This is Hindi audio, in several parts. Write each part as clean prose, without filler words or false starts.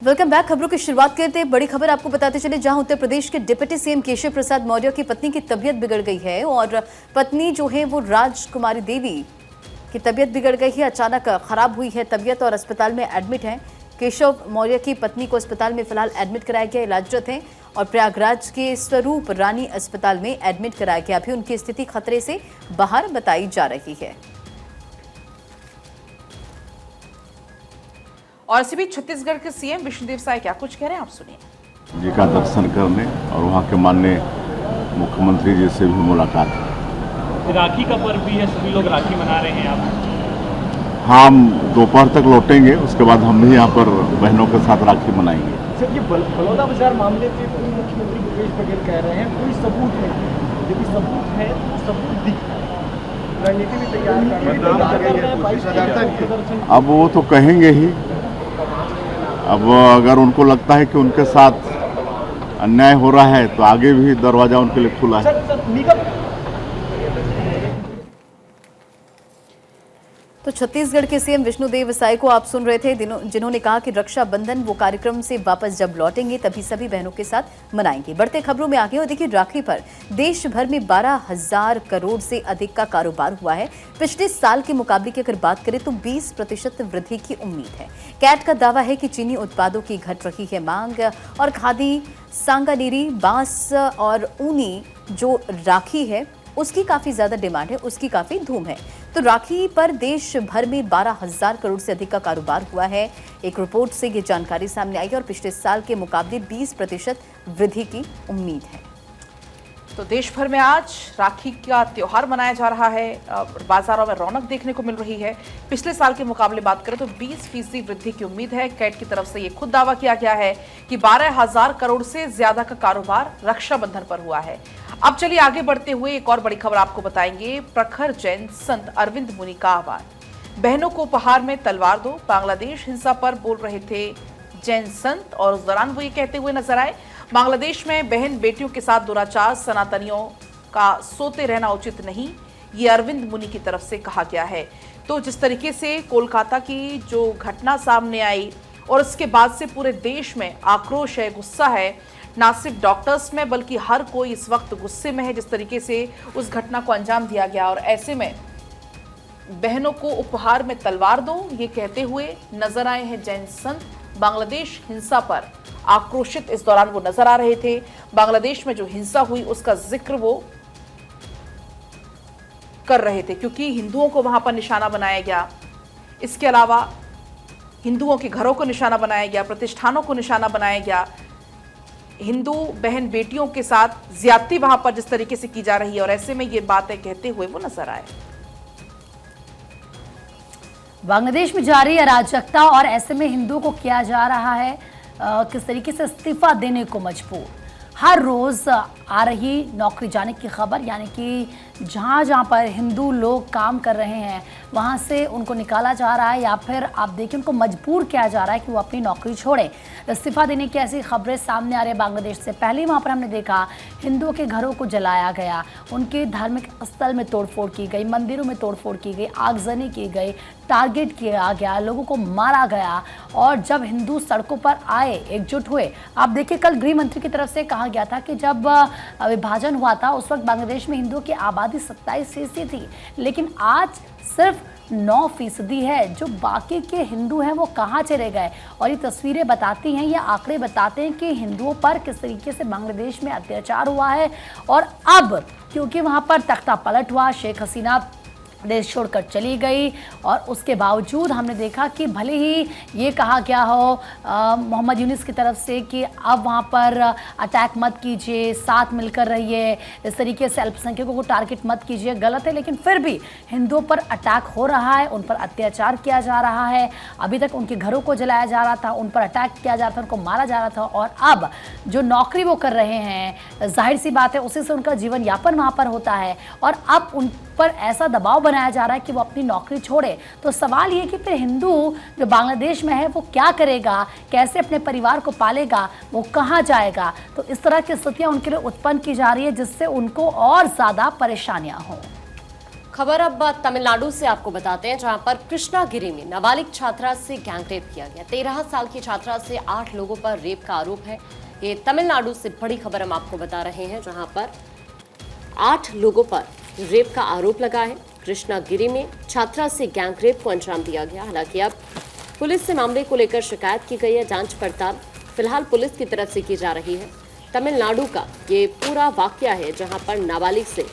Welcome back. खबरों की शुरुआत करते हैं बड़ी खबर आपको बताते चले, जहां उत्तर प्रदेश के डिप्टी सीएम केशव प्रसाद मौर्य की पत्नी की तबीयत बिगड़ गई है और पत्नी जो है वो राजकुमारी देवी की तबीयत बिगड़ गई है, अचानक खराब हुई है तबीयत और अस्पताल में एडमिट है। केशव मौर्य की पत्नी को अस्पताल में फिलहाल एडमिट कराया गया, इलाजरत हैं और प्रयागराज के स्वरूप रानी अस्पताल में एडमिट कराया गया। अभी उनकी स्थिति खतरे से बाहर बताई जा रही है। और इसी बीच छत्तीसगढ़ के सीएम विष्णुदेव साय क्या कुछ कह रहे हैं, आप सुनिए। जी का दर्शन करने और वहाँ के माननीय मुख्यमंत्री जी से भी मुलाकात है। राखी का पर्व भी है, सभी लोग राखी मना रहे हैं। आप हम दोपहर तक लौटेंगे, उसके बाद हम भी यहाँ पर बहनों के साथ राखी मनाएंगे। सर, ये बलौदा बाजार मामले पे पूर्व मुख्यमंत्री भूपेश बघेल कह रहे हैं कोई सबूत नहीं है, यदि सबूत है तो सबूत दिखता है, रणनीति भी तैयार कर रहे हैं। अब वो तो कहेंगे ही। अब अगर उनको लगता है कि उनके साथ अन्याय हो रहा है तो आगे भी दरवाजा उनके लिए खुला है। तो छत्तीसगढ़ के सीएम विष्णुदेव साय को आप सुन रहे थे, जिन्होंने कहा कि रक्षाबंधन वो कार्यक्रम से वापस जब लौटेंगे तभी सभी बहनों के साथ मनाएंगे। बढ़ते खबरों में आगे और देखिए, राखी पर देश भर में 12,000 करोड़ से अधिक का कारोबार हुआ है। पिछले साल के मुकाबले की अगर बात करें तो 20% वृद्धि की उम्मीद है। कैट का दावा है कि चीनी उत्पादों की घट रही है मांग और खादी, सांगानेरी, बांस और ऊनी जो राखी है उसकी काफी ज्यादा डिमांड है, उसकी काफी धूम है। तो राखी पर देश भर में 12,000 करोड़ से अधिक का कारोबार हुआ है। एक रिपोर्ट से ये जानकारी सामने आई है और पिछले साल के मुकाबले 20% वृद्धि की उम्मीद है। तो देश भर में आज राखी का त्योहार मनाया जा रहा है, बाजारों में रौनक देखने को मिल रही है। पिछले साल के मुकाबले बात करें तो 20% वृद्धि की उम्मीद है। कैट की तरफ से ये खुद दावा किया गया है कि 12,000 करोड़ से ज्यादा का कारोबार रक्षाबंधन पर हुआ है। अब चलिए आगे बढ़ते हुए एक और बड़ी खबर आपको बताएंगे। प्रखर जैन संत अरविंद मुनि का आह्वान, बहनों को उपहार में तलवार दो। बांग्लादेश हिंसा पर बोल रहे थे जैन संत और उस दौरान वो ये कहते हुए नजर आए, बांग्लादेश में बहन बेटियों के साथ दुराचार, सनातनियों का सोते रहना उचित नहीं, ये अरविंद मुनि की तरफ से कहा गया है। तो जिस तरीके से कोलकाता की जो घटना सामने आई और उसके बाद से पूरे देश में आक्रोश है, गुस्सा है, ना सिर्फ डॉक्टर्स में बल्कि हर कोई इस वक्त गुस्से में है जिस तरीके से उस घटना को अंजाम दिया गया। और ऐसे में बहनों को उपहार में तलवार दो, ये कहते हुए नजर आए हैं जैन संत। बांग्लादेश हिंसा पर आक्रोशित इस दौरान वो नजर आ रहे थे। बांग्लादेश में जो हिंसा हुई उसका जिक्र वो कर रहे थे क्योंकि हिंदुओं को वहां पर निशाना बनाया गया। इसके अलावा हिंदुओं के घरों को निशाना बनाया गया, प्रतिष्ठानों को निशाना बनाया गया। हिंदू बहन बेटियों के साथ ज्यादती वहां पर जिस तरीके से की जा रही है और ऐसे में ये बातें कहते हुए वो नजर आए। बांग्लादेश में जारी अराजकता और ऐसे में हिंदुओं को किया जा रहा है किस तरीके से इस्तीफा देने को मजबूर। हर रोज आ रही नौकरी जाने की खबर, यानी कि जहाँ जहाँ पर हिंदू लोग काम कर रहे हैं वहाँ से उनको निकाला जा रहा है या फिर आप देखिए उनको मजबूर किया जा रहा है कि वो अपनी नौकरी छोड़ें। इस्तीफा देने की ऐसी खबरें सामने आ रही है बांग्लादेश से। पहले वहाँ पर हमने देखा हिंदुओं के घरों को जलाया गया, उनके धार्मिक स्थल में तोड़फोड़ की गई, मंदिरों में तोड़फोड़ की गई, आगजनी की गई, टारगेट किया गया, लोगों को मारा गया। और जब हिंदू सड़कों पर आए, एकजुट हुए, आप देखिए कल गृह मंत्री की तरफ से कहा गया था कि जब विभाजन हुआ था उस वक्त बांग्लादेश में हिंदुओं की आबादी 27% थी, लेकिन आज सिर्फ 9% है। जो बाकी के हिंदू हैं वो कहाँ चले गए? और ये तस्वीरें बताती हैं, ये आंकड़े बताते हैं कि हिंदुओं पर किस तरीके से बांग्लादेश में अत्याचार हुआ है। और अब क्योंकि वहाँ पर तख्ता पलट हुआ, शेख हसीना देश छोड़कर चली गई और उसके बावजूद हमने देखा कि भले ही ये कहा गया हो मोहम्मद यूनिस की तरफ से कि अब वहाँ पर अटैक मत कीजिए, साथ मिलकर रहिए, इस तरीके से अल्पसंख्यकों को टारगेट मत कीजिए, गलत है, लेकिन फिर भी हिंदुओं पर अटैक हो रहा है, उन पर अत्याचार किया जा रहा है। अभी तक उनके घरों को जलाया जा रहा था, उन पर अटैक किया जा रहा था, उनको मारा जा रहा था और अब जो नौकरी वो कर रहे हैं, जाहिर सी बात है उसी से उनका जीवन यापन वहाँ पर होता है और अब उन पर ऐसा दबाव बनाया जा रहा है कि वो अपनी नौकरी छोड़े। तो सवाल ये कि फिर हिंदू जो बांग्लादेश में है वो क्या करेगा, कैसे अपने परिवार को पालेगा, वो कहाँ जाएगा? तो इस तरह की स्थितियां उनके लिए उत्पन्न की जा रही है जिससे उनको और ज़्यादा परेशानियां हों। खबर अब तमिलनाडु से आपको बताते हैं, जहां पर कृष्णागिरी में नाबालिग छात्रा से गैंगरेप किया गया। 13 साल की छात्रा से 8 लोगों पर रेप का आरोप है। ये तमिलनाडु से बड़ी खबर हम आपको बता रहे हैं, जहां पर 8 लोगों पर रेप का आरोप लगा है। कृष्णागिरी में छात्रा से गैंगरेप को अंजाम दिया गया। हालांकि अब पुलिस से मामले को लेकर शिकायत की गई है। जांच पड़ताल फिलहाल पुलिस की तरफ से की जा रही है। तमिलनाडु का ये पूरा वाकया है, जहां पर नाबालिग से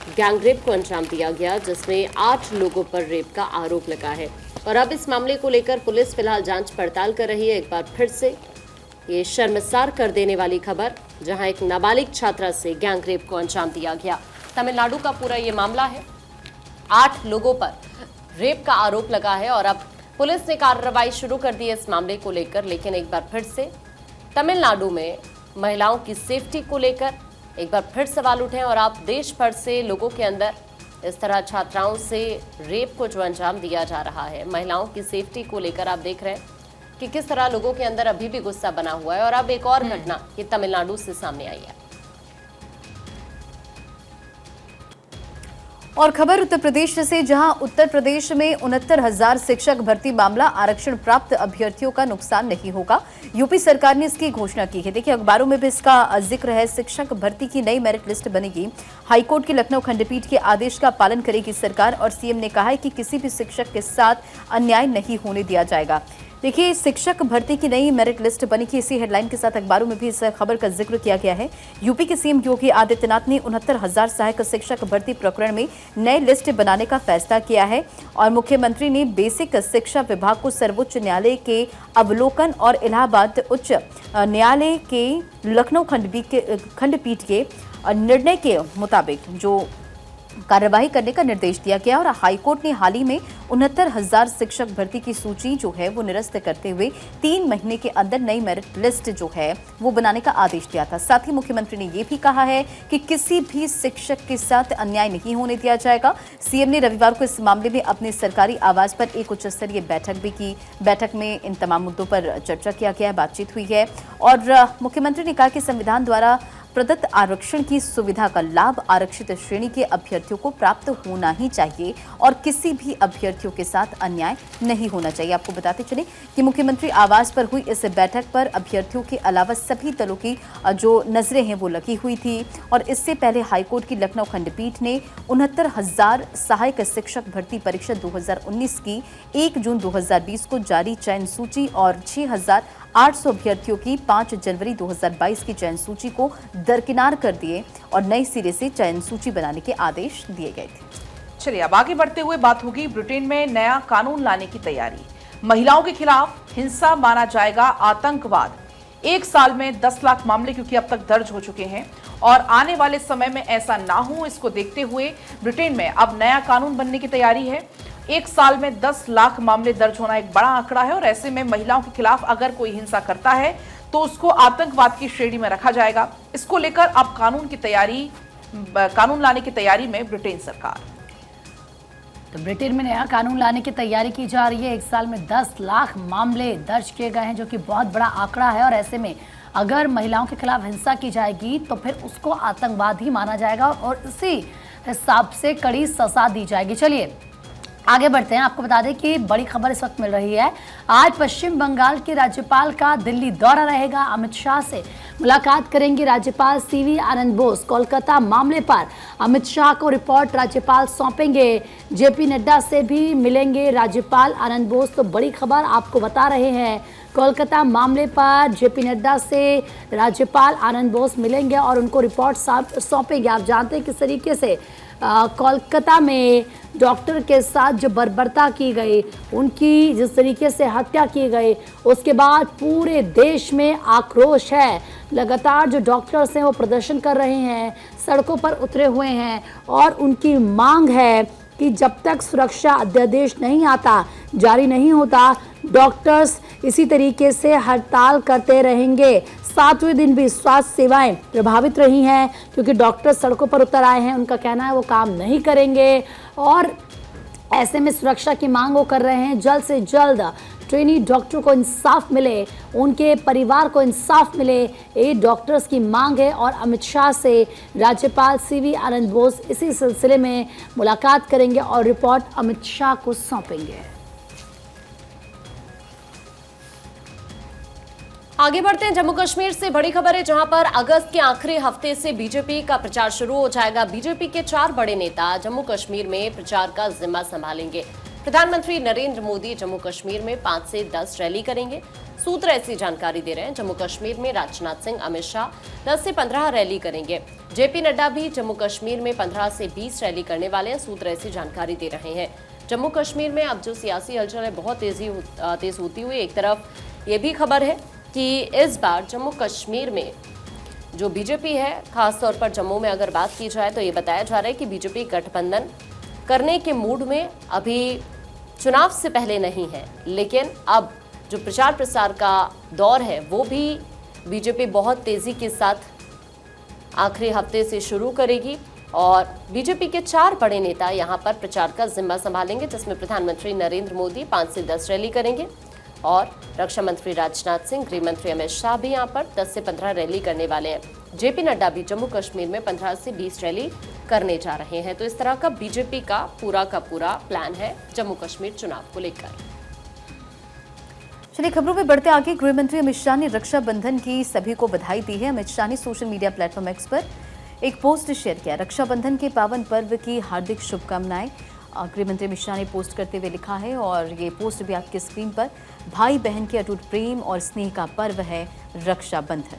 गैंगरेप को अंजाम दिया गया, जिसमें 8 लोगों पर रेप का आरोप लगा है। और अब इस मामले को लेकर पुलिस फिलहाल जांच पड़ताल कर रही है। एक बार फिर से ये शर्मसार कर देने वाली खबर, जहां एक नाबालिग छात्रा से गैंगरेप को अंजाम दिया गया। तमिलनाडु का पूरा ये मामला है। 8 लोगों पर रेप का आरोप लगा है और अब पुलिस ने कार्रवाई शुरू कर दी है इस मामले को लेकर। लेकिन एक बार फिर से तमिलनाडु में महिलाओं की सेफ्टी को लेकर एक बार फिर सवाल उठे और आप देश भर से लोगों के अंदर इस तरह छात्राओं से रेप को जो अंजाम दिया जा रहा है, महिलाओं की सेफ्टी को लेकर आप देख रहे हैं कि किस तरह लोगों के अंदर अभी भी गुस्सा बना हुआ है। और अब एक और घटना ये तमिलनाडु से सामने आई है। और खबर उत्तर प्रदेश से, जहां उत्तर प्रदेश में 69,000 शिक्षक भर्ती मामला, आरक्षण प्राप्त अभ्यर्थियों का नुकसान नहीं होगा। यूपी सरकार ने इसकी घोषणा की है। देखिए अखबारों में भी इसका जिक्र है। शिक्षक भर्ती की नई मेरिट लिस्ट बनेगी। हाईकोर्ट की लखनऊ खंडपीठ के आदेश का पालन करेगी सरकार और सीएम ने कहा है कि किसी भी शिक्षक के साथ अन्याय नहीं होने दिया जाएगा। देखिए शिक्षक भर्ती की नई मेरिट लिस्ट बनी की इसी हेडलाइन के साथ अखबारों में भी इस खबर का जिक्र किया गया है। यूपी के सीएम योगी आदित्यनाथ ने 69,000 सहायक शिक्षक भर्ती प्रकरण में नई लिस्ट बनाने का फैसला किया है और मुख्यमंत्री ने बेसिक शिक्षा विभाग को सर्वोच्च न्यायालय के अवलोकन और इलाहाबाद उच्च न्यायालय के लखनऊ खंडपीठ के निर्णय के मुताबिक जो कार्यवाही करने का निर्देश दिया गया। और हाईकोर्ट ने हाल ही में 69,000 शिक्षक भर्ती की सूची जो है वो निरस्त करते हुए 3 महीने के अंदर नई मेरिट लिस्ट जो है वो बनाने का आदेश दिया था। साथ ही मुख्यमंत्री ने ये भी कहा है कि किसी भी शिक्षक के साथ अन्याय नहीं होने दिया जाएगा। सीएम ने रविवार को इस मामले में अपने सरकारी आवास पर एक उच्च स्तरीय बैठक भी की। बैठक में इन तमाम मुद्दों पर चर्चा किया गया, बातचीत हुई है और मुख्यमंत्री ने कहा कि संविधान द्वारा प्रदत्त आरक्षण की सुविधा का लाभ आरक्षित श्रेणी के अभ्यर्थियों को प्राप्त होना ही चाहिए और किसी भी अभ्यर्थियों के साथ अन्याय नहीं होना चाहिए। आपको बताते चले कि मुख्यमंत्री आवास पर हुई इस बैठक पर अभ्यर्थियों के अलावा सभी दलों की जो नजरें हैं वो लगी हुई थी। और इससे पहले हाईकोर्ट की लखनऊ खंडपीठ ने 69,000 सहायक शिक्षक भर्ती परीक्षा 2019 की 1 जून 2020 को जारी चयन सूची और 6,800 अभ्यर्थियों की 5 जनवरी 2022 की चयन सूची को दरकिनार कर दिए और नई सिरे से चयन सूची बनाने के आदेश दिए गए थे। चलिए अब आगे बढ़ते हुए बात होगी ब्रिटेन में नया कानून लाने की तैयारी। महिलाओं के खिलाफ हिंसा माना जाएगा आतंकवाद। 1 साल में 10 लाख मामले क्योंकि अब तक दर्ज हो चुके हैं और आने वाले समय में ऐसा ना हो, इसको देखते हुए ब्रिटेन में अब नया कानून बनने की तैयारी है। 1 साल में 10 लाख मामले दर्ज होना एक बड़ा आंकड़ा है और ऐसे में महिलाओं के खिलाफ अगर कोई हिंसा करता है तो उसको आतंकवाद की श्रेणी में रखा जाएगा। इसको लेकर अब कानून लाने की तैयारी में ब्रिटेन सरकार। तो ब्रिटेन में नया कानून लाने की तैयारी की जा रही है। 1 साल में 10 लाख मामले दर्ज किए गए हैं, जो कि बहुत बड़ा आंकड़ा है और ऐसे में अगर महिलाओं के खिलाफ हिंसा की जाएगी तो फिर उसको आतंकवाद ही माना जाएगा और इसी हिसाब से कड़ी सजा दी जाएगी। चलिए आगे बढ़ते हैं। आपको बता दें कि बड़ी खबर इस वक्त मिल रही है। आज पश्चिम बंगाल के राज्यपाल का दिल्ली दौरा रहेगा। अमित शाह से मुलाकात करेंगे राज्यपाल सीवी आनंद बोस। कोलकाता मामले पर अमित शाह को रिपोर्ट राज्यपाल सौंपेंगे। जेपी नड्डा से भी मिलेंगे राज्यपाल आनंद बोस। तो बड़ी खबर आपको बता रहे हैं, कोलकाता मामले पर जेपी नड्डा से राज्यपाल आनंद बोस मिलेंगे और उनको रिपोर्ट सौंपेंगे। आप जानते हैं किस तरीके से कोलकाता में डॉक्टर के साथ जो बर्बरता की गई, उनकी जिस तरीके से हत्या की गई, उसके बाद पूरे देश में आक्रोश है। लगातार जो डॉक्टर्स हैं वो प्रदर्शन कर रहे हैं, सड़कों पर उतरे हुए हैं और उनकी मांग है कि जब तक सुरक्षा अध्यादेश नहीं आता, जारी नहीं होता, डॉक्टर्स इसी तरीके से हड़ताल करते रहेंगे। 7वें दिन भी स्वास्थ्य सेवाएं प्रभावित रही हैं क्योंकि डॉक्टर सड़कों पर उतर आए हैं। उनका कहना है वो काम नहीं करेंगे और ऐसे में सुरक्षा की मांग वो कर रहे हैं। जल्द से जल्द ट्रेनी डॉक्टर को इंसाफ मिले, उनके परिवार को इंसाफ मिले, ये डॉक्टर्स की मांग है। और अमित शाह से राज्यपाल सीवी आनंद बोस इसी सिलसिले में मुलाकात करेंगे और रिपोर्ट अमित शाह को सौंपेंगे। आगे बढ़ते हैं। जम्मू कश्मीर से बड़ी खबर है, जहां पर अगस्त के आखिरी हफ्ते से बीजेपी का प्रचार शुरू हो जाएगा। बीजेपी के 4 बड़े नेता जम्मू कश्मीर में प्रचार का जिम्मा संभालेंगे। प्रधानमंत्री नरेंद्र मोदी जम्मू कश्मीर में 5 से 10 रैली करेंगे। सूत्र ऐसी जानकारी दे रहे हैं। जम्मू कश्मीर में राजनाथ सिंह, अमित शाह 10 से 15 रैली करेंगे। जेपी नड्डा भी जम्मू कश्मीर में 15 से 20 रैली करने वाले हैं। सूत्र ऐसी जानकारी दे रहे हैं। जम्मू कश्मीर में अब जो सियासी हलचल है बहुत तेज होती हुई एक तरफ ये भी खबर है कि इस बार जम्मू कश्मीर में जो बीजेपी है, खासतौर पर जम्मू में अगर बात की जाए तो ये बताया जा रहा है कि बीजेपी गठबंधन करने के मूड में अभी चुनाव से पहले नहीं है, लेकिन अब जो प्रचार प्रसार का दौर है वो भी बीजेपी बहुत तेजी के साथ आखिरी हफ्ते से शुरू करेगी। और बीजेपी के 4 बड़े नेता यहाँ पर प्रचार का जिम्मा संभालेंगे, जिसमें प्रधानमंत्री नरेंद्र मोदी 5 से 10 रैली करेंगे और रक्षा मंत्री राजनाथ सिंह, गृह मंत्री अमित शाह भी यहाँ पर 10 से 15 रैली करने वाले हैं। जेपी नड्डा भी जम्मू कश्मीर में 15 से 20 रैली करने जा रहे हैं। तो इस तरह का बीजेपी का पूरा प्लान है जम्मू कश्मीर चुनाव को लेकर। चलिए खबरों में बढ़ते आगे। गृह मंत्री अमित शाह ने रक्षाबंधन की सभी को बधाई दी है। अमित शाह ने सोशल मीडिया प्लेटफॉर्म एक्स पर एक पोस्ट शेयर किया। रक्षाबंधन के पावन पर्व की हार्दिक शुभकामनाएं गृह मंत्री अमित शाह ने पोस्ट करते हुए लिखा है, और ये पोस्ट भी आपकी स्क्रीन पर। भाई बहन के अटूट प्रेम और स्नेह का पर्व है रक्षाबंधन।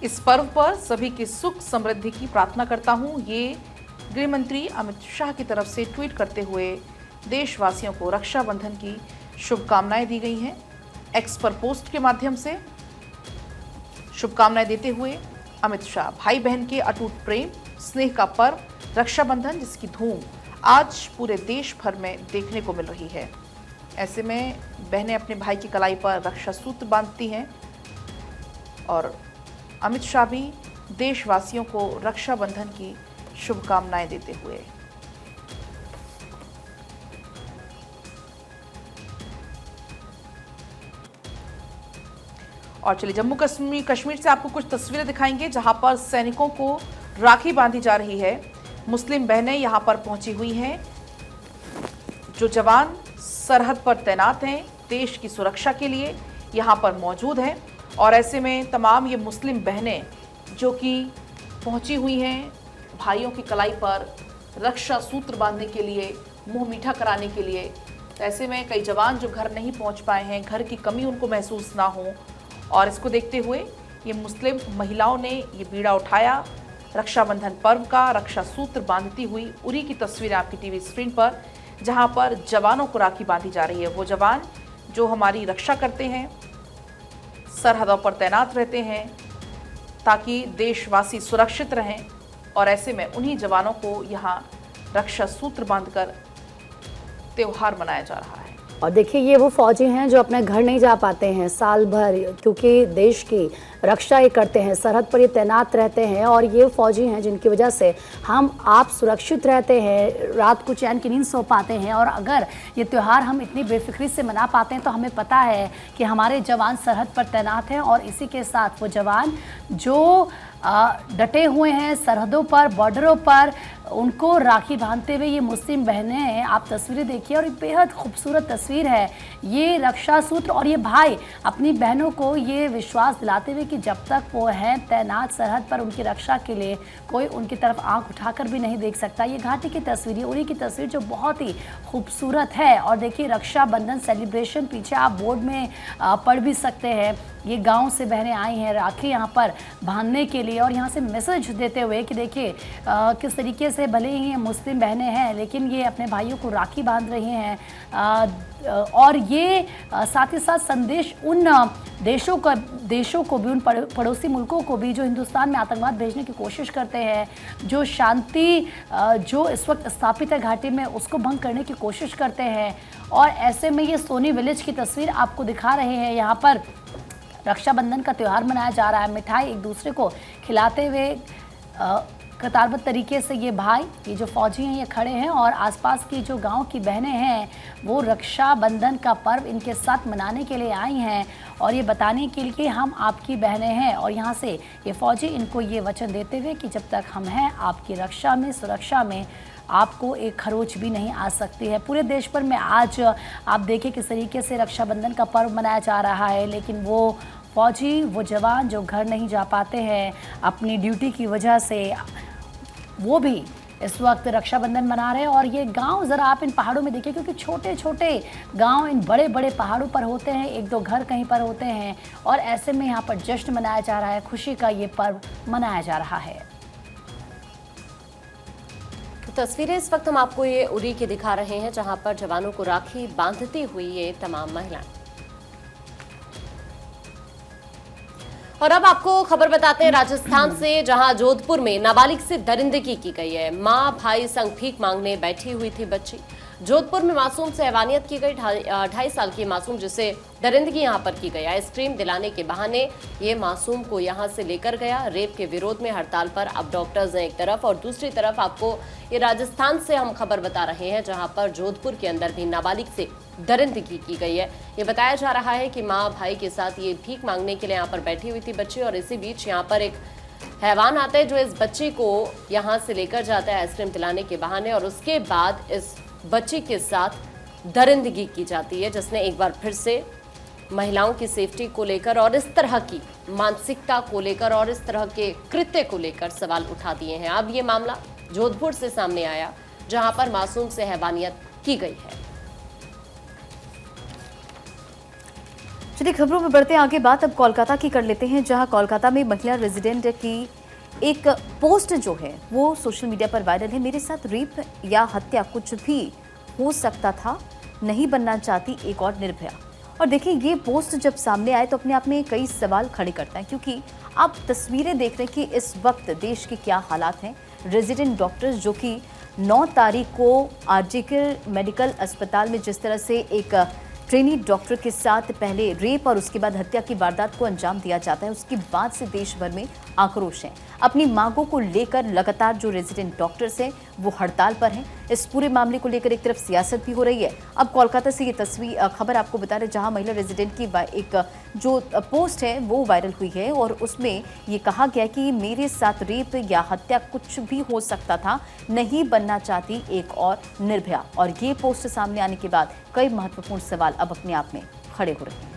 इस पर्व पर सभी की सुख समृद्धि की प्रार्थना करता हूं। ये गृह मंत्री अमित शाह की तरफ से ट्वीट करते हुए देशवासियों को रक्षाबंधन की शुभकामनाएं दी गई हैं। एक्स पर पोस्ट के माध्यम से शुभकामनाएं देते हुए अमित शाह, भाई बहन के अटूट प्रेम स्नेह का पर्व रक्षाबंधन, जिसकी धूम आज पूरे देश भर में देखने को मिल रही है। ऐसे में बहनें अपने भाई की कलाई पर रक्षा सूत्र बांधती हैं और अमित शाह भी देशवासियों को रक्षाबंधन की शुभकामनाएं देते हुए। और चलिए जम्मू कश्मीर से आपको कुछ तस्वीरें दिखाएंगे, जहां पर सैनिकों को राखी बांधी जा रही है। मुस्लिम बहनें यहां पर पहुंची हुई हैं। जो जवान सरहद पर तैनात हैं देश की सुरक्षा के लिए यहां पर मौजूद हैं, और ऐसे में तमाम ये मुस्लिम बहनें जो कि पहुंची हुई हैं भाइयों की कलाई पर रक्षा सूत्र बांधने के लिए, मुंह मीठा कराने के लिए। ऐसे में कई जवान जो घर नहीं पहुंच पाए हैं, घर की कमी उनको महसूस ना हो, और इसको देखते हुए ये मुस्लिम महिलाओं ने ये बीड़ा उठाया रक्षाबंधन पर्व का। रक्षा सूत्र बांधती हुई उरी की तस्वीरें आपकी टीवी स्क्रीन पर, जहां पर जवानों को राखी बांधी जा रही है। वो जवान जो हमारी रक्षा करते हैं, सरहदों पर तैनात रहते हैं ताकि देशवासी सुरक्षित रहें, और ऐसे में उन्हीं जवानों को यहाँ रक्षा सूत्र बांधकर त्योहार मनाया जा रहा है। और देखिए ये वो फौजी हैं जो अपने घर नहीं जा पाते हैं साल भर, क्योंकि देश की रक्षा ये करते हैं, सरहद पर ये तैनात रहते हैं, और ये फौजी हैं जिनकी वजह से हम आप सुरक्षित रहते हैं, रात को चैन की नींद सो पाते हैं। और अगर ये त्यौहार हम इतनी बेफिक्री से मना पाते हैं तो हमें पता है कि हमारे जवान सरहद पर तैनात हैं, और इसी के साथ वो जवान जो डटे हुए हैं सरहदों पर, बॉर्डरों पर, उनको राखी बांधते हुए ये मुस्लिम बहनें हैं। आप तस्वीरें देखिए और बेहद खूबसूरत तस्वीर है। ये रक्षा सूत्र और ये भाई अपनी बहनों को ये विश्वास दिलाते हुए कि जब तक वो हैं तैनात सरहद पर, उनकी रक्षा के लिए कोई उनकी तरफ आंख उठाकर भी नहीं देख सकता। ये घाटी की तस्वीर, ये उरी की तस्वीर जो बहुत ही खूबसूरत है। और देखिए रक्षाबंधन सेलिब्रेशन पीछे आप बोर्ड में पढ़ भी सकते हैं। ये गांव से बहनें आई हैं राखी यहाँ पर बांधने के लिए, और यहाँ से मैसेज देते हुए कि देखिए किस तरीके से भले ही ये मुस्लिम बहनें हैं लेकिन ये अपने भाइयों को राखी बांध रही हैं। और ये साथ ही साथ संदेश उन देशों को भी, उन पड़ोसी मुल्कों को भी जो हिंदुस्तान में आतंकवाद भेजने की कोशिश करते हैं, जो शांति जो इस वक्त स्थापित है घाटी में उसको भंग करने की कोशिश करते हैं। और ऐसे में ये सोनी विलेज की तस्वीर आपको दिखा रहे हैं। यहाँ पर रक्षाबंधन का त्यौहार मनाया जा रहा है। मिठाई एक दूसरे को खिलाते हुए कतारबद्ध तरीके से ये भाई, ये जो फौजी हैं, ये खड़े हैं और आसपास की जो गांव की बहनें हैं वो रक्षाबंधन का पर्व इनके साथ मनाने के लिए आई हैं और ये बताने के लिए हम आपकी बहनें हैं। और यहाँ से ये फौजी इनको ये वचन देते हुए कि जब तक हम हैं आपकी रक्षा में, सुरक्षा में, आपको एक खरोच भी नहीं आ सकती है। पूरे देश भर में आज आप देखिए किस तरीके से रक्षाबंधन का पर्व मनाया जा रहा है, लेकिन वो फौजी, वो जवान जो घर नहीं जा पाते हैं अपनी ड्यूटी की वजह से, वो भी इस वक्त रक्षाबंधन मना रहे हैं। और ये गांव ज़रा आप इन पहाड़ों में देखिए, क्योंकि छोटे छोटे गांव इन बड़े बड़े पहाड़ों पर होते हैं, एक दो घर कहीं पर होते हैं और ऐसे में यहाँ पर जश्न मनाया जा रहा है, खुशी का ये पर्व मनाया जा रहा है। तस्वीरें इस वक्त हम आपको ये उरी की दिखा रहे हैं, जहां पर जवानों को राखी बांधती हुई ये तमाम महिलाएं। और अब आपको खबर बताते हैं राजस्थान से, जहां जोधपुर में नाबालिग से दरिंदगी की गई है। मां भाई संग भीख मांगने बैठी हुई थी बच्ची। जोधपुर में मासूम से हैवानियत की गई। 2.5 साल की मासूम जिसे दरिंदगी यहां पर की गई। आइसक्रीम दिलाने के बहाने ये मासूम को यहां से लेकर गया। रेप के विरोध में हड़ताल पर अब डॉक्टर्स हैं एक तरफ और दूसरी तरफ आपको ये राजस्थान से हम खबर बता रहे हैं, जहां पर जोधपुर के अंदर भी नाबालिग से दरिंदगी की गई है। ये बताया जा रहा है कि माँ भाई के साथ ये भीख मांगने के लिए यहाँ पर बैठी हुई थी बच्ची और इसी बीच यहाँ पर एक हैवान आता है जो इस बच्ची को यहाँ से लेकर जाता है आइसक्रीम दिलाने के बहाने और उसके बाद इस बच्ची के साथ दरिंदगी की जाती है, जिसने एक बार फिर से महिलाओं की सेफ्टी को लेकर और इस तरह की मानसिकता को लेकर और इस तरह के कृत्य को लेकर सवाल उठा दिए हैं। अब ये मामला जोधपुर से सामने आया, जहां पर मासूम से हैवानियत की गई है। चलिए खबरों में बढ़ते हैं आगे। बात अब कोलकाता की कर लेते हैं, जहां कोलकाता में महिला रेजिडेंट की एक पोस्ट जो है वो सोशल मीडिया पर वायरल है। मेरे साथ रेप या हत्या कुछ भी हो सकता था, नहीं बनना चाहती एक और निर्भया। और देखिए ये पोस्ट जब सामने आए तो अपने आप में कई सवाल खड़े करता है, क्योंकि आप तस्वीरें देख रहे हैं कि इस वक्त देश के क्या हालात हैं। रेजिडेंट डॉक्टर्स जो कि 9 तारीख को आरजीकर मेडिकल अस्पताल में जिस तरह से एक ट्रेनी डॉक्टर के साथ पहले रेप और उसके बाद हत्या की वारदात को अंजाम दिया जाता है, उसके बाद से देश भर में आक्रोश है। अपनी मांगों को लेकर लगातार जो रेजिडेंट डॉक्टर्स हैं वो हड़ताल पर हैं। इस पूरे मामले को लेकर एक तरफ सियासत भी हो रही है। अब कोलकाता से ये खबर आपको बता रहे, जहां महिला रेजिडेंट की एक जो पोस्ट है वो वायरल हुई है और उसमें ये कहा गया कि मेरे साथ रेप या हत्या कुछ भी हो सकता था, नहीं बनना चाहती एक और निर्भया। और ये पोस्ट सामने आने के बाद कई महत्वपूर्ण सवाल अब अपने आप में खड़े हो रहे हैं।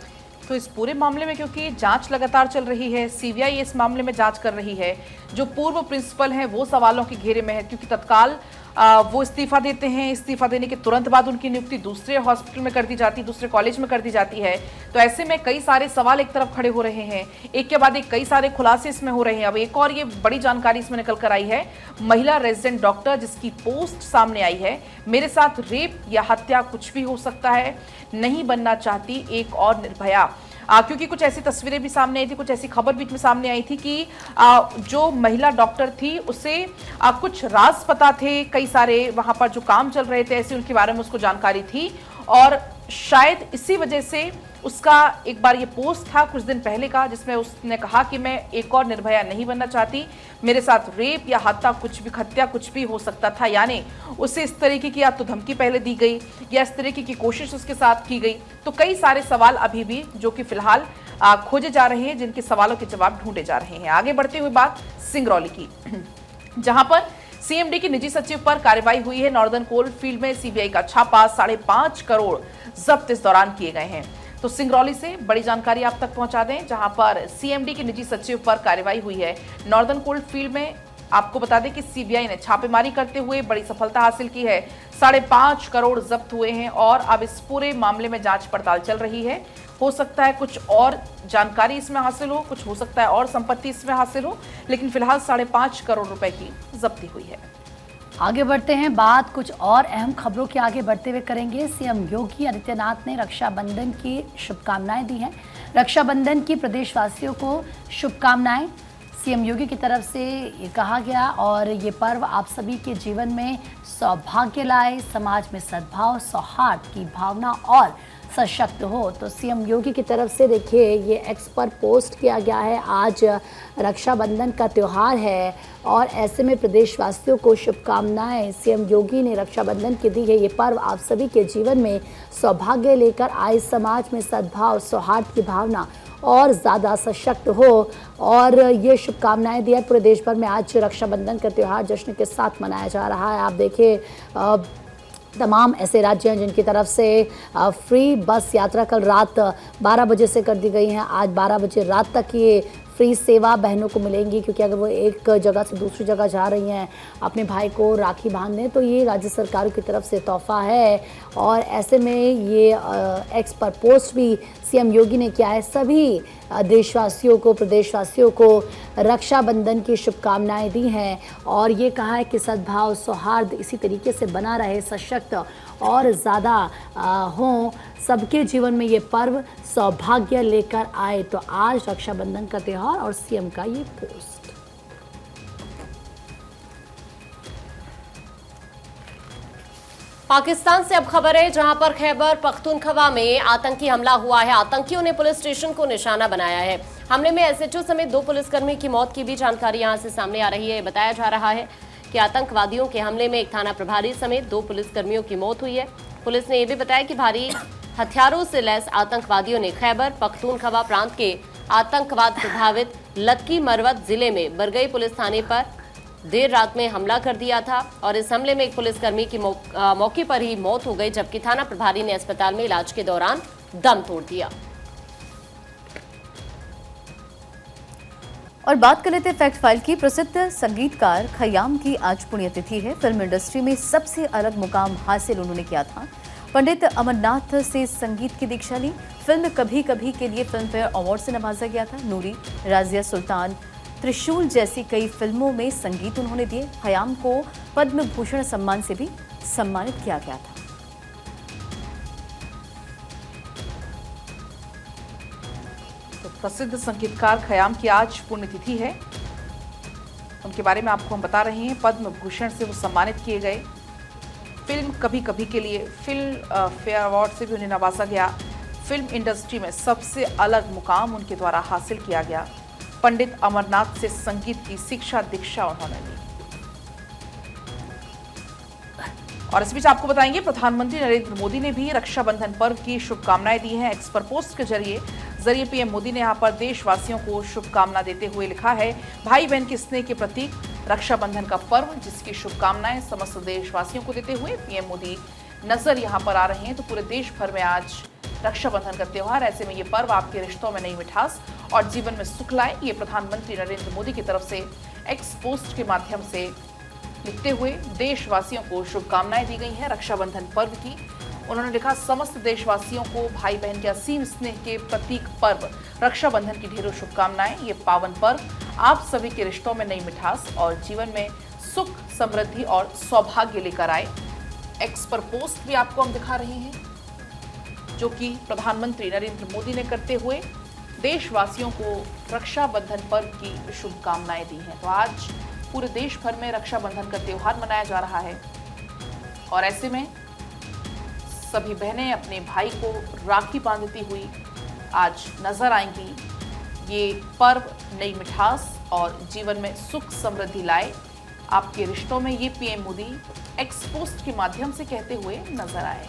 तो इस पूरे मामले में क्योंकि जांच लगातार चल रही है, सीबीआई इस मामले में जांच कर रही है, जो पूर्व प्रिंसिपल हैं वो सवालों के घेरे में है, क्योंकि तत्काल वो इस्तीफा देते हैं। इस्तीफा देने के तुरंत बाद उनकी नियुक्ति दूसरे हॉस्पिटल में कर दी जाती, दूसरे कॉलेज में कर दी जाती है। तो ऐसे में कई सारे सवाल एक तरफ खड़े हो रहे हैं, एक के बाद एक कई सारे खुलासे इसमें हो रहे हैं। अब एक और ये बड़ी जानकारी इसमें निकल कर आई है, महिला रेजिडेंट डॉक्टर जिसकी पोस्ट सामने आई है, मेरे साथ रेप या हत्या कुछ भी हो सकता है, नहीं बनना चाहती एक और निर्भया। क्योंकि कुछ ऐसी तस्वीरें भी सामने आई थी, कुछ ऐसी खबर बीच में सामने आई थी कि जो महिला डॉक्टर थी उसे कुछ राज पता थे, कई सारे वहां पर जो काम चल रहे थे ऐसे उनके बारे में उसको जानकारी थी और शायद इसी वजह से उसका एक बार ये पोस्ट था कुछ दिन पहले का, जिसमें उसने कहा कि मैं एक और निर्भया नहीं बनना चाहती, मेरे साथ रेप या हत्या कुछ भी हो सकता था। यानी उसे इस तरीके की या तो धमकी पहले दी गई या इस तरीके की कोशिश उसके साथ की गई। तो कई सारे सवाल अभी भी जो कि फिलहाल खोजे जा रहे हैं, जिनके सवालों के जवाब ढूंढे जा रहे हैं। आगे बढ़ते हुए बात सिंगरौली की, जहां पर सीएमडी की निजी सचिव पर कार्रवाई हुई है। नॉर्दर्न कोल फील्ड में सीबीआई का छापा, 5.5 करोड़ जब्त इस दौरान किए गए हैं। तो सिंगरौली से बड़ी जानकारी आप तक पहुंचा दें, जहां पर सीएमडी की निजी सचिव पर कार्रवाई हुई है। नॉर्दर्न कोल फील्ड में आपको बता दें कि सीबीआई ने छापेमारी करते हुए बड़ी सफलता हासिल की है। 5.5 करोड़ जब्त हुए हैं और अब इस पूरे मामले में जांच पड़ताल चल रही है। हो सकता है कुछ और जानकारी इसमें हासिल हो, कुछ हो सकता है और संपत्ति इसमें हासिल हो, लेकिन फिलहाल 5.5 करोड़ रुपए की जब्ती हुई है। आगे बढ़ते हैं, बात कुछ और अहम खबरों के आगे बढ़ते हुए करेंगे। सीएम योगी आदित्यनाथ ने रक्षाबंधन की शुभकामनाएं दी हैं। रक्षाबंधन की प्रदेशवासियों को शुभकामनाएं सीएम योगी की तरफ से ये कहा गया और ये पर्व आप सभी के जीवन में सौभाग्य लाए, समाज में सद्भाव, सौहार्द की भावना और सशक्त हो। तो सीएम योगी की तरफ से देखिए ये एक्स पर पोस्ट किया गया है। आज रक्षाबंधन का त्यौहार है और ऐसे में प्रदेशवासियों को शुभकामनाएं सीएम योगी ने रक्षाबंधन की दी है। ये पर्व आप सभी के जीवन में सौभाग्य लेकर आए, समाज में सद्भाव सौहार्द की भावना और ज़्यादा सशक्त हो और ये शुभकामनाएं दी है। पूरे देश भर में आज रक्षाबंधन का त्यौहार जश्न के साथ मनाया जा रहा है। आप देखिए तमाम ऐसे राज्य हैं जिनकी तरफ से फ्री बस यात्रा कल रात 12 बजे से कर दी गई है। आज 12 बजे रात तक ये फ्री सेवा बहनों को मिलेंगी, क्योंकि अगर वो एक जगह से दूसरी जगह जा रही हैं अपने भाई को राखी बांधने, तो ये राज्य सरकारों की तरफ से तोहफा है। और ऐसे में ये एक्स पर पोस्ट भी सीएम योगी ने किया है। सभी देशवासियों को, प्रदेशवासियों को रक्षाबंधन की शुभकामनाएं दी हैं और ये कहा है कि सद्भाव सौहार्द इसी तरीके से बना रहे, सशक्त और ज़्यादा हों, सबके जीवन में ये पर्व सौभाग्य लेकर आए। तो आज रक्षाबंधन का त्यौहार और सीएम का ये पोस्ट। पाकिस्तान से अब खबर है, जहां पर खैबर पख्तूनख्वा में आतंकी हमला हुआ है। आतंकियों ने पुलिस स्टेशन को निशाना बनाया है। हमले में एसएचओ समेत 2 पुलिसकर्मी की मौत की भी जानकारी यहां से सामने आ रही है। बताया जा रहा है कि आतंकवादियों के हमले में एक थाना प्रभारी समेत 2 पुलिसकर्मियों की मौत हुई है। पुलिस ने यह भी बताया कि भारी हथियारों से लैस आतंकवादियों ने खैबर पख्तूनख्वा प्रांत के आतंकवाद प्रभावित लक्की मरवत जिले में बरगई पुलिस थाने पर देर रात में हमला कर दिया था और इस हमले में एक पुलिसकर्मी की मौके पर ही मौत हो गई, जबकि थाना प्रभारी ने अस्पताल में इलाज के दौरान दम तोड़ दिया। और बात कर लेते हैं फैक्ट फाइल की। प्रसिद्ध संगीतकार खयाम की आज पुण्यतिथि है। फिल्म इंडस्ट्री में सबसे अलग मुकाम हासिल उन्होंने किया था। पंडित अमरनाथ से संगीत की दीक्षा ली। फिल्म कभी कभी के लिए फिल्म फेयर अवार्ड से नवाजा गया था। नूरी, राजिया सुल्तान, त्रिशूल जैसी कई फिल्मों में संगीत उन्होंने दिए। खयाम को पद्म भूषण सम्मान से भी सम्मानित किया गया था। तो प्रसिद्ध संगीतकार खयाम की आज पुण्यतिथि है। उनके बारे में आपको हम बता रहे हैं। पद्म भूषण से वो सम्मानित किए गए। फिल्म कभी कभी के लिए फिल्म फेयर अवार्ड से भी उन्हें नवाजा गया। फिल्म इंडस्ट्री में सबसे अलग मुकाम उनके द्वारा हासिल किया गया। पंडित अमरनाथ से संगीत की शिक्षा दीक्षा उन्होंने ली। और इस बीच आपको बताएंगे प्रधानमंत्री नरेंद्र मोदी ने भी रक्षाबंधन पर्व की शुभकामनाएं दी हैं। एक्स पर पोस्ट के जरिए पीएम मोदी ने यहां पर देशवासियों को शुभकामना देते हुए लिखा है, भाई बहन के स्नेह के प्रतीक रक्षाबंधन का पर्व, जिसकी शुभकामनाएं समस्त देशवासियों को देते हुए पीएम मोदी नजर यहां पर आ रहे हैं। तो पूरे देश भर में आज रक्षाबंधन का त्यौहार, ऐसे में ये पर्व आपके रिश्तों में नई मिठास और जीवन में सुख लाए, ये प्रधानमंत्री नरेंद्र मोदी की तरफ से एक्स पोस्ट के माध्यम से लिखते हुए देशवासियों को शुभकामनाएं दी गई हैं रक्षाबंधन पर्व की। उन्होंने लिखा, समस्त देशवासियों को भाई बहन के असीम स्नेह के प्रतीक पर्व रक्षाबंधन की ढेरों शुभकामनाएं। ये पावन पर्व आप सभी के रिश्तों में नई मिठास और जीवन में सुख समृद्धि और सौभाग्य लेकर आए। एक्स पर पोस्ट भी आपको हम दिखा रहे हैं, जो कि प्रधानमंत्री नरेंद्र मोदी ने करते हुए देशवासियों को रक्षाबंधन पर्व की शुभकामनाएं दी हैं। तो आज पूरे देश भर में रक्षाबंधन का त्यौहार मनाया जा रहा है और ऐसे में सभी बहनें अपने भाई को राखी बांधती हुई आज नजर आएंगी। ये पर्व नई मिठास और जीवन में सुख समृद्धि लाए, आपके रिश्तों में, ये पीएम मोदी एक्स पोस्ट के माध्यम से कहते हुए नजर आए।